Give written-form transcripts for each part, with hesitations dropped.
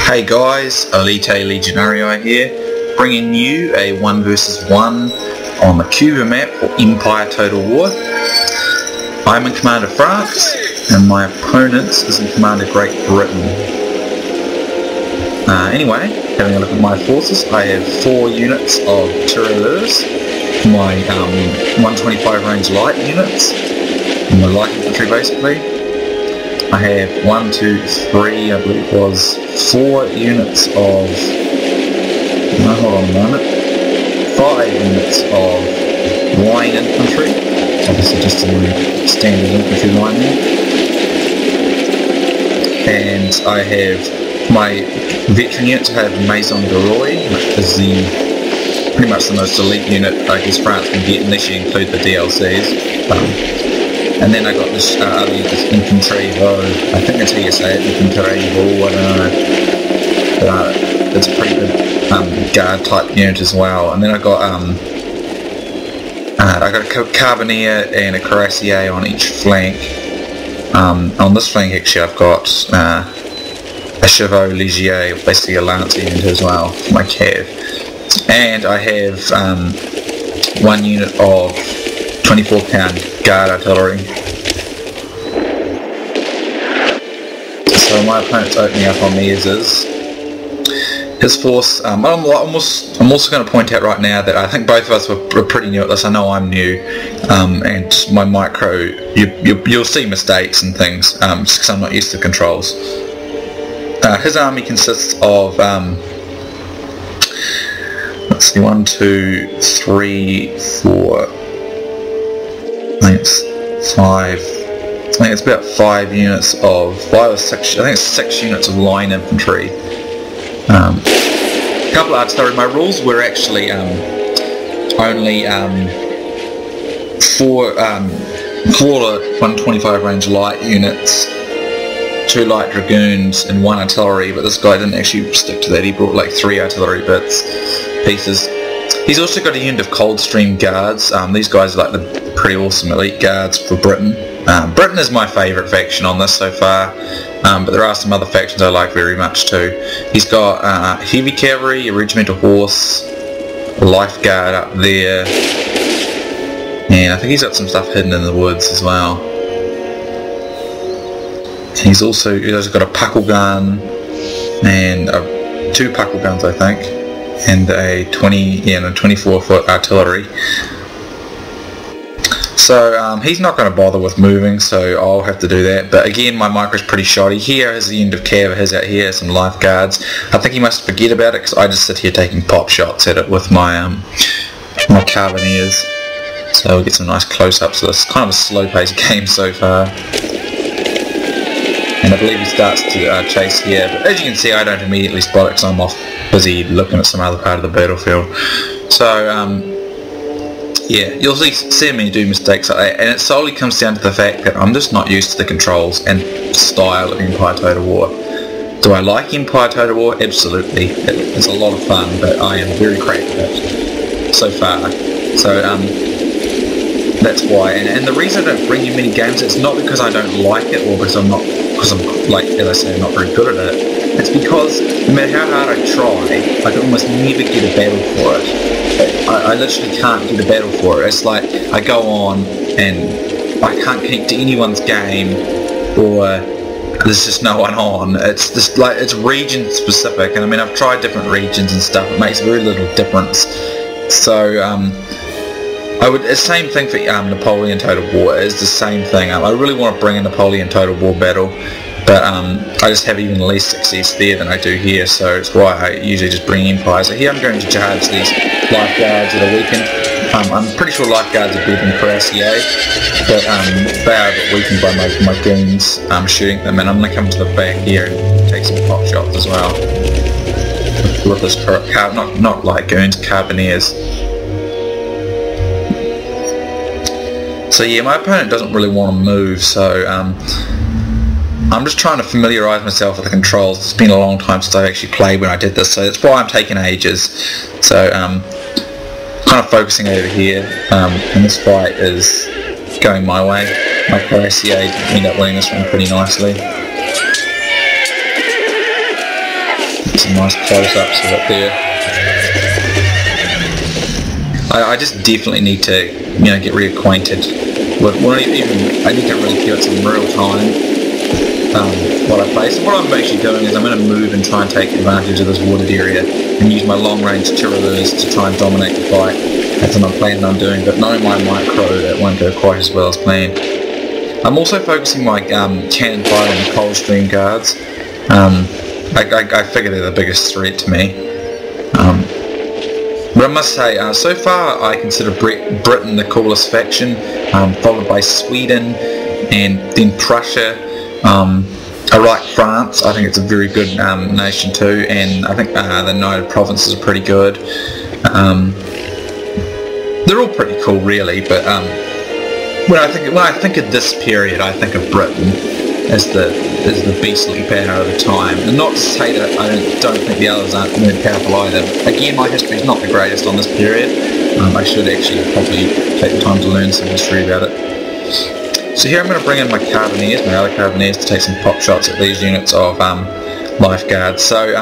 Hey guys, Elite Legionarii here, bringing you a 1 vs 1 on the Cuba map for Empire Total War. I'm in command of France, and my opponent is in command of Great Britain. Anyway, having a look at my forces, I have 4 units of tirailleurs, my 125 range light units, and my light infantry basically. I have 1, 2, 3, I believe it was 4 units of, no, hold on a moment, 5 units of line infantry, obviously just in the standard infantry line there. And I have my veteran units. I have Maison de Roy, which is pretty much the most elite unit I guess France can get unless you include the DLCs. And then I got this other infantry, I think that's how you say it, infantry, I don't know. But, it's a pretty good guard type unit as well. And then I got a carbineer and a cuirassier on each flank. On this flank actually I've got a chevaux léger, basically a lance unit as well for my cav. And I have 1 unit of 24 pound guard artillery. So my opponent's opening up on me as is. His force, I'm also going to point out right now that I think both of us were pretty new at this. I know I'm new, and my micro, you'll see mistakes and things, just because I'm not used to controls. His army consists of, let's see, 1, 2, 3, 4, I think it's 5. I think it's about 5 units of 5 or 6. I think it's 6 units of line infantry. A couple of artillery. My rules were actually only 4 125 range light units, 2 light dragoons, and 1 artillery. But this guy didn't actually stick to that. He brought like 3 artillery pieces. He's also got a unit of Coldstream guards. These guys are like the pretty awesome elite guards for Britain. Britain is my favourite faction on this so far, but there are some other factions I like very much too. He's got heavy cavalry, a regimental horse, a life guard up there, and I think he's got some stuff hidden in the woods as well. He's also got a puckle gun, and 2 puckle guns I think, and a 24 foot artillery. So he's not going to bother with moving, so I'll have to do that. But again, my micro's pretty shoddy. Here is the end of cav, his out here, some life guards. I think he must forget about it because I just sit here taking pop shots at it with my my carbineers. So we'll get some nice close-ups of this. Kind of a slow-paced game so far. And I believe he starts to chase here. But as you can see, I don't immediately spot it because I'm off busy looking at some other part of the battlefield. So yeah, you'll see me do mistakes like that, and it solely comes down to the fact that I'm just not used to the controls and style of Empire Total War. Do I like Empire Total War? Absolutely. It's a lot of fun, but I am very crap at it so far. So that's why. And the reason I don't bring you many games, it's not because I don't like it or because I'm like, as I say, I'm not very good at it. It's because no matter how hard I try, I can almost never get a battle for it. I literally can't get a battle for it. It's like I go on and I can't connect to anyone's game, or there's just no one on. It's just like, it's region specific, and I mean I've tried different regions and stuff. It makes very little difference. So it's the same thing for Napoleon Total War. It's the same thing. I really want to bring a Napoleon Total War battle, but I just have even less success there than I do here, so it's why I usually just bring Empire. So here I'm going to charge these life guards that are weakened. I'm pretty sure life guards are better than cuirassier, but they are a bit weakened by my goons shooting them, and I'm going to come to the back here and take some pop shots as well with this not light goons, carbineers. So yeah, my opponent doesn't really want to move, so I'm just trying to familiarise myself with the controls. It's been a long time since I actually played when I did this, so that's why I'm taking ages. So kind of focusing over here, and this fight is going my way. My cuirassier ended up winning this one pretty nicely. some nice close-ups of it there. I just definitely need to, get reacquainted with. I need to really give it some real time while I play. So what I'm actually doing is I'm going to move and try and take advantage of this wooded area and use my long-range tirelires to try and dominate the fight. That's what I'm planning on doing, but knowing my micro, that won't go quite as well as planned. I'm also focusing my cannon fire on the Coldstream guards. I figure they're the biggest threat to me. But I must say, so far I consider Britain the coolest faction, followed by Sweden and then Prussia. I like France. I think it's a very good nation too, and I think the United Provinces are pretty good. They're all pretty cool, really. But when I think of this period, I think of Britain as the beastly power of the time. And not to say that I don't think the others aren't really powerful either. Again, my history is not the greatest on this period. I should actually probably take the time to learn some history about it. So here I'm going to bring in my other carbineers, to take some pop shots at these units of lifeguards. So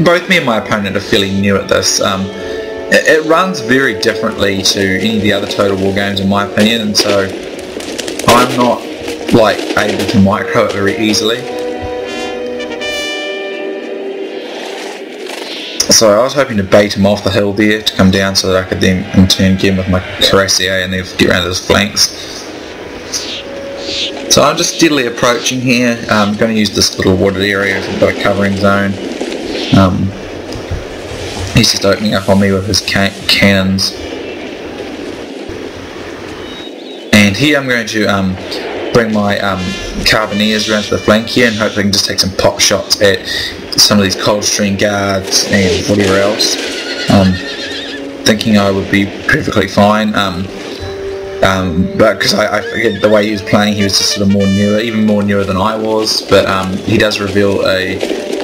both me and my opponent are fairly new at this. It runs very differently to any of the other Total War games in my opinion, and so I'm not able to micro it very easily. So I was hoping to bait him off the hill there to come down so that I could then in turn get him with my cuirassier and then get around to his flanks. So I'm just steadily approaching here. I'm going to use this little wooded area as a bit of covering zone. He's just opening up on me with his cannons. And here I'm going to bring my carbineers around to the flank here and hopefully I can just take some pot shots at some of these Coldstream guards and whatever else. Thinking I would be perfectly fine. But because I forget the way he was playing, he was just sort of even more newer than I was. But he does reveal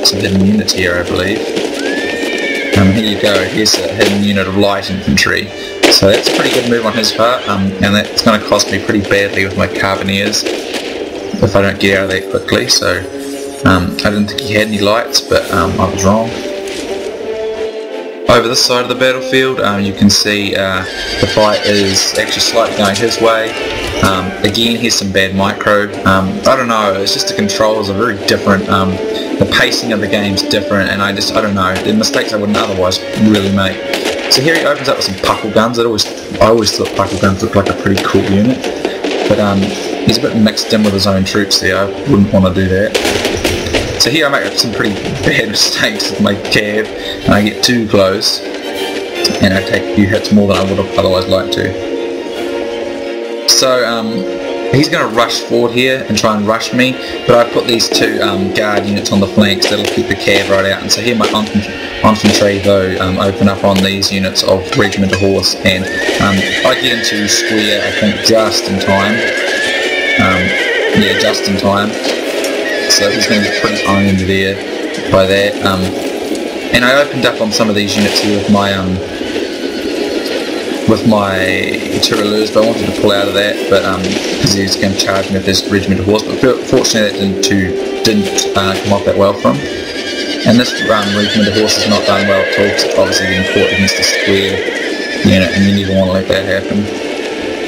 some hidden units here, I believe. Here you go, here's a hidden unit of light infantry. So that's a pretty good move on his part, and that's going to cost me pretty badly with my carbineers if I don't get out of there quickly. So I didn't think he had any lights, but I was wrong. Over this side of the battlefield, you can see the fight is actually slightly going his way. Again, here's some bad micro. I don't know, it's just the controls are very different. The pacing of the game's different, and I don't know, the mistakes I wouldn't otherwise really make. So here he opens up with some puckle guns. I always thought puckle guns looked like a pretty cool unit, but he's a bit mixed in with his own troops there. I wouldn't want to do that. So here I make some pretty bad mistakes with my cav, and I get too close, and I take a few hits more than I would have otherwise liked to. So he's going to rush forward here and try and rush me, but I put these two guard units on the flanks that'll keep the cav right out. And so here my infantry though open up on these units of regimental horse, and I get into square I think just in time. Yeah, just in time. So he's going to get pretty owned there by that. And I opened up on some of these units here with my tirailleurs, but I wanted to pull out of that, but because he was going to charge me with this regimental horse. But fortunately, that didn't come off that well for him. And this regimental horse is not done well at all, because it's obviously getting caught against a square unit, and you never want to let that happen.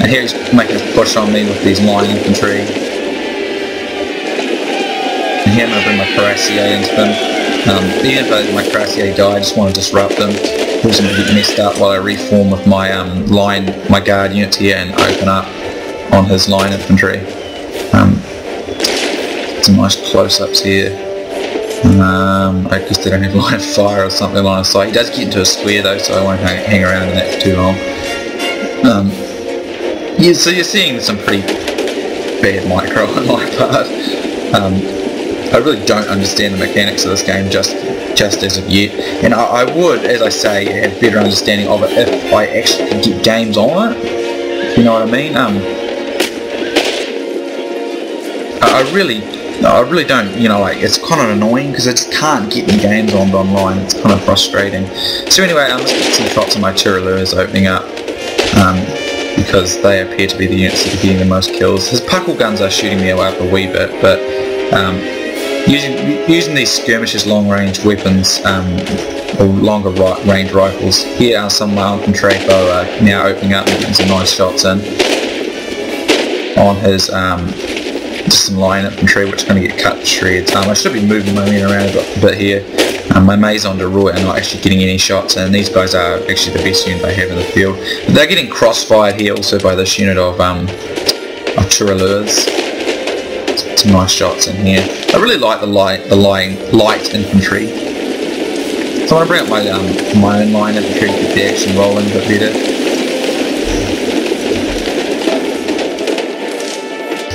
And here he's making a push on me with these line infantry. And here I'm going to bring my cuirassier into them. Even though my cuirassier died, I just want to disrupt them, cause them to get messed up while I reform with my my guard units here and open up on his line infantry. Some nice close-ups here. I guess they don't have line of fire or something line of sight. He does get into a square though, so I won't hang around in that for too long. Yeah, so you're seeing some pretty bad micro on my part. I really don't understand the mechanics of this game just as of yet, and I would, as I say, have better understanding of it if I actually could get games on it. You know what I mean? I really don't. You know, it's kind of annoying because I just can't get the games on online. It's kind of frustrating. So anyway, let's get some shots of my tirailleurs opening up. Because they appear to be the units that are getting the most kills. His puckle guns are shooting me away up a wee bit, but Using these skirmishers long-range weapons, or longer range rifles. Here are some of my infantry now opening up and getting some nice shots in on his just some line infantry, which is going to get cut to shreds. I should be moving my men around a bit here. My maison de Roy are not actually getting any shots, and these guys are actually the best unit they have in the field. But they're getting crossfired here also by this unit of tirailleurs. Some nice shots in here. I really like the light infantry. So I want to bring up my own line infantry to get the action rolling a bit better.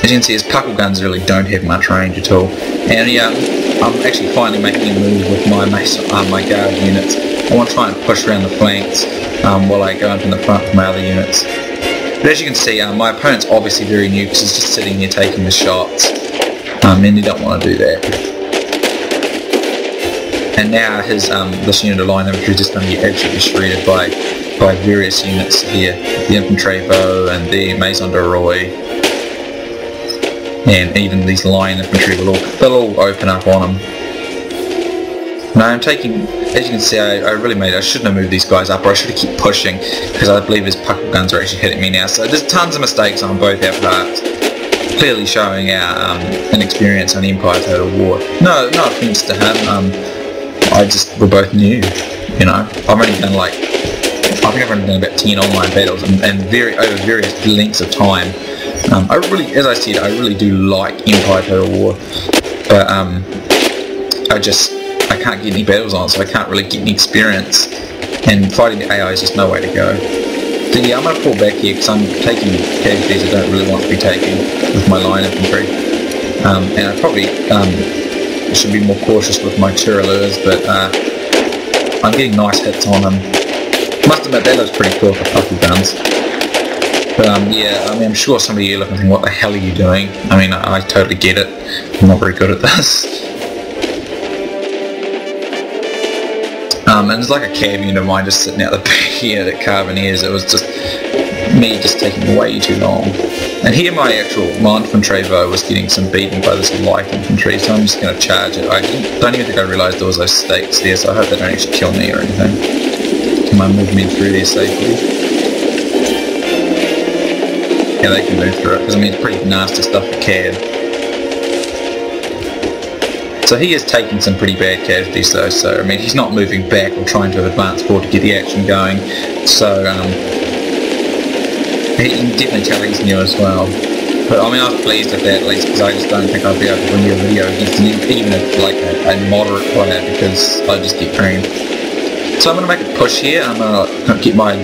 As you can see, his puckle guns really don't have much range at all. And yeah, I'm actually finally making a move with my guard units. I want to try and push around the flanks while I go into the front with my other units. But as you can see, my opponent's obviously very new because he's just sitting here taking the shots. And you don't want to do that. And now his this unit of line infantry is just going to get absolutely shredded by various units here. The infantry bow and the maison de Roy. And even these line infantry they'll all open up on him. Now I'm taking, as you can see, I shouldn't have moved these guys up, or I should have kept pushing, because I believe his puckle guns are actually hitting me now. So there's tons of mistakes on both our parts, clearly showing our inexperience on Empire Total War. No offense to him, we're both new, you know. I think I've only done about 10 online battles, and over various lengths of time. As I said, I really do like Empire Total War, but I can't get any battles on, so I can't really get any experience, and fighting the AI is just no way to go. So yeah, I'm going to pull back here because I'm taking casualties I don't really want to be taking with my line infantry, and I probably should be more cautious with my tirailleurs, but I'm getting nice hits on them. Must admit, that looks pretty cool for puckle guns. But yeah, I'm sure some of you are looking and thinking, what the hell are you doing? I totally get it. I'm not very good at this. And there's like a cab unit of mine just sitting out the back here at Carbineers. It was just me just taking way too long. And here my infantry bow was getting some beating by this light infantry, so I'm just going to charge it. I don't even think I realised there was those stakes there, so I hope they don't actually kill me or anything. Can I move me through there safely? Yeah, they can move through it, because it's pretty nasty stuff for Cad. So he is taking some pretty bad casualties though, so he's not moving back or trying to advance forward to get the action going, so you can definitely tell he's new as well. But I was pleased with that, at least, because I just don't think I'd be able to bring you a video against even a moderate player, because I just get creamed. So I'm going to make a push here. I'm going to get my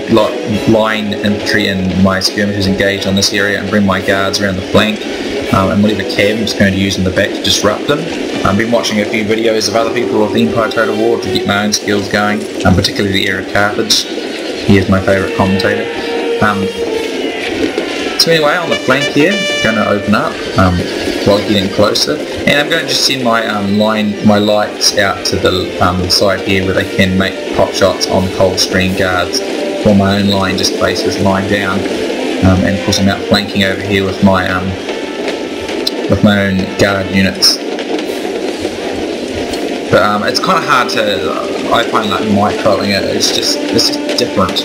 line infantry and my skirmishers engaged on this area and bring my guards around the flank, and whatever cab I'm just going to use in the back to disrupt them. I've been watching a few videos of other people of the Empire Total War to get my own skills going, particularly the Era Carthage. He is my favourite commentator. So anyway, on the flank here, I'm going to open up while getting closer, and I'm going to just send my my lights out to the side here where they can make pop shots on Coldstream guards, while my own line just faces lying down, and of course I'm out flanking over here with my own guard units. But it's kind of hard to, I find microing it, it's just different.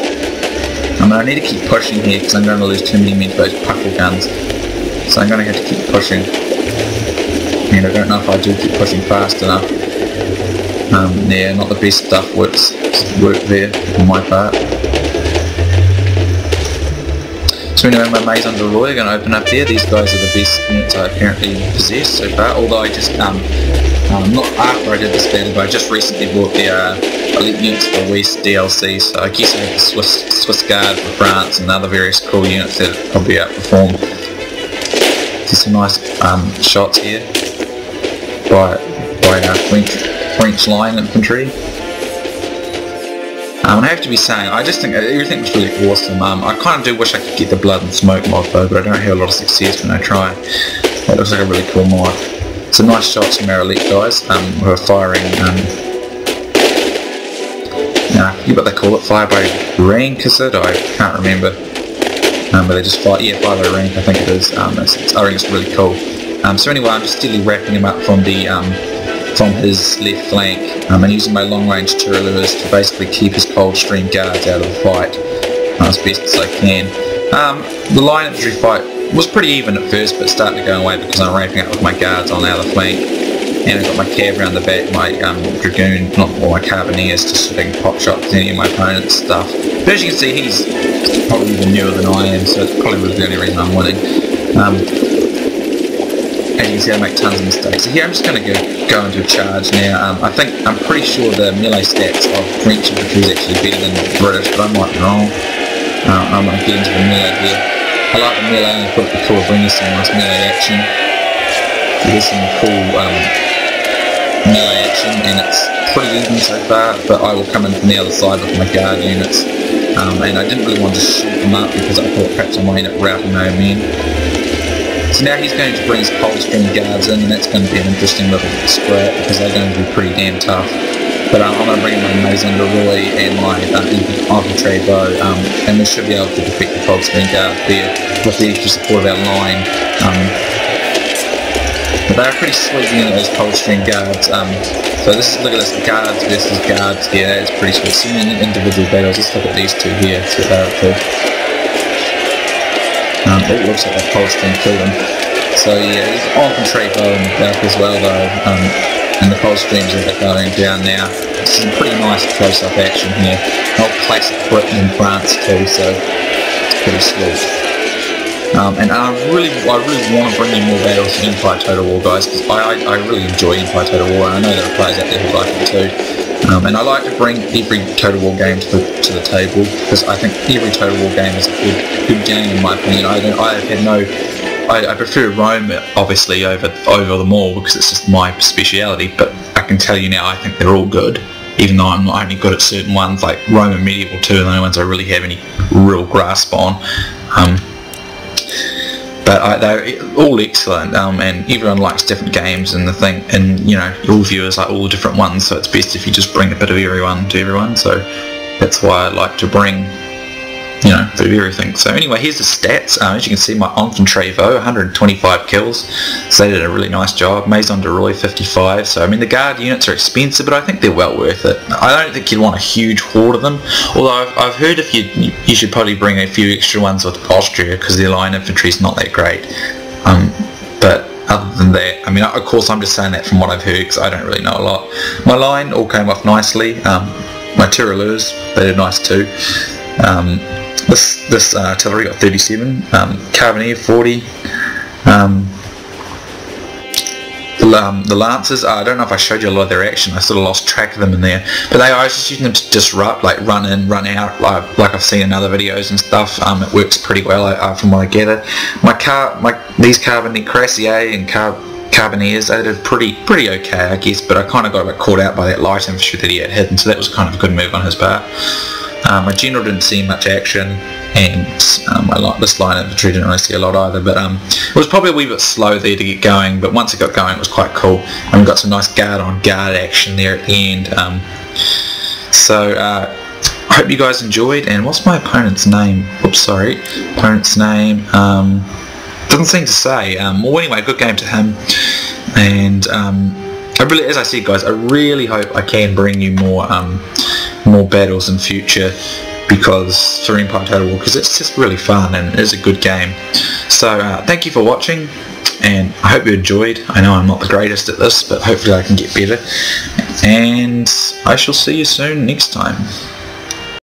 I need to keep pushing here because I'm going to lose too many men to those puckle guns. So I'm going to have to keep pushing. And I don't know if I do keep pushing fast enough. Yeah, not the best stuff work there on my part. So anyway, my Maison de Roy are going to open up there. These guys are the best units I apparently possess so far, although I just, not after I did this battle, but I just recently bought the Elite Units for West DLC, so I guess I have the Swiss Guard for France and other various cool units that probably outperform. There's some nice shots here by our French line infantry. I have to be saying, I just think everything was really awesome. I kind of do wish I could get the blood and smoke mod though, but I don't have a lot of success when I try. That looks like a really cool mod. Some nice shots from our elite guys who are firing, I forget what they call it, fire by rank, is it? I can't remember. But they just fire by rank, I think it is. I think it's really cool. So anyway, I'm just steadily wrapping him up from the from his left flank, and using my long-range Tyrolures to basically keep his Coldstream guards out of the fight as best as I can. The line infantry fight was pretty even at first, but starting to go away because I'm ramping up with my guards on the other flank, and I've got my cav around the back, my dragoon, or my carbineers, just so they can pop shots any of my opponent's stuff. But as you can see, he's probably even newer than I am, so it's probably the only reason I'm winning. As you can see, I make tons of mistakes. So here I'm just going to go into a charge now. I'm pretty sure the melee stats of French infantry is actually better than the British, but I might be wrong. I might get into the melee here. I like the melee, and I thought it'd be cool to bring you some nice melee action. So here's some cool melee action, and it's pretty even so far, but I will come in from the other side with my guard units. And I didn't really want to shoot them up because I thought perhaps I might end up routing my men. So now he's going to bring his Coldstream guards in, and that's going to be an interesting little scrap because they're going to be pretty damn tough. But I'm going to bring in my Maison de Roy and my infantry bow, and we should be able to defeat the Coldstream guard there with the extra support of our line. But they're pretty sweet unit, those Coldstream guards. So look at this, guards versus guards here, that's pretty sweet. So in individual battles, let's look at these two here, see what they're up to. It looks like that Coldstream killed him. So yeah, there's an infantry bow in the back as well though, and the Coldstreams are going down now. This is a pretty nice close-up action here. Old classic Britain and France too, so it's pretty sweet. And I really want to bring you more battles in Empire Total War, guys, because I really enjoy Empire Total War, and I know there are players out there who like it too. And I like to bring every Total War game to the table, because I think every Total War game is a good game in my opinion. I prefer Rome obviously over them all because it's just my speciality, but I can tell you now I think they're all good, even though I'm not only good at certain ones, like Rome and Medieval 2 are the only ones I really have any real grasp on. But they're all excellent, and everyone likes different games, and all viewers like all the different ones, so it's best if you just bring a bit of everyone to everyone, so that's why I like to bring, a bit of everything. So anyway, here's the stats. As you can see, my infantry 125 kills, so they did a really nice job. Maison de Roy 55, so I mean the guard units are expensive, but I think they're well worth it. I don't think you'd want a huge horde of them, although I've heard if you should probably bring a few extra ones with Austria because their line infantry is not that great. But other than that, I mean, of course I'm just saying that from what I've heard because I don't really know a lot. My line all came off nicely. My Tyrolures, they did nice too. This artillery got 37, Carbineer 40, the Lancers, I don't know if I showed you a lot of their action, I sort of lost track of them in there, but I was just using them to disrupt, like run in, run out, like I've seen in other videos and stuff. It works pretty well from what I gather. These Carbineer, Cuirassiers and Carbineers, they did pretty okay I guess, but I kind of got a bit caught out by that light infantry that he had hidden, so that was kind of a good move on his part. My general didn't see much action, and this line infantry didn't really see a lot either, but it was probably a wee bit slow there to get going, but once it got going it was quite cool, and we got some nice guard on guard action there at the end. So I hope you guys enjoyed, and what's my opponent's name? Oops, sorry. Opponent's name, doesn't seem to say. Well anyway, good game to him, and as I said guys, I really hope I can bring you more battles in future because for Empire Total War, because it's just really fun and it is a good game. So thank you for watching, and I hope you enjoyed. I know I'm not the greatest at this, but hopefully I can get better, and I shall see you soon next time.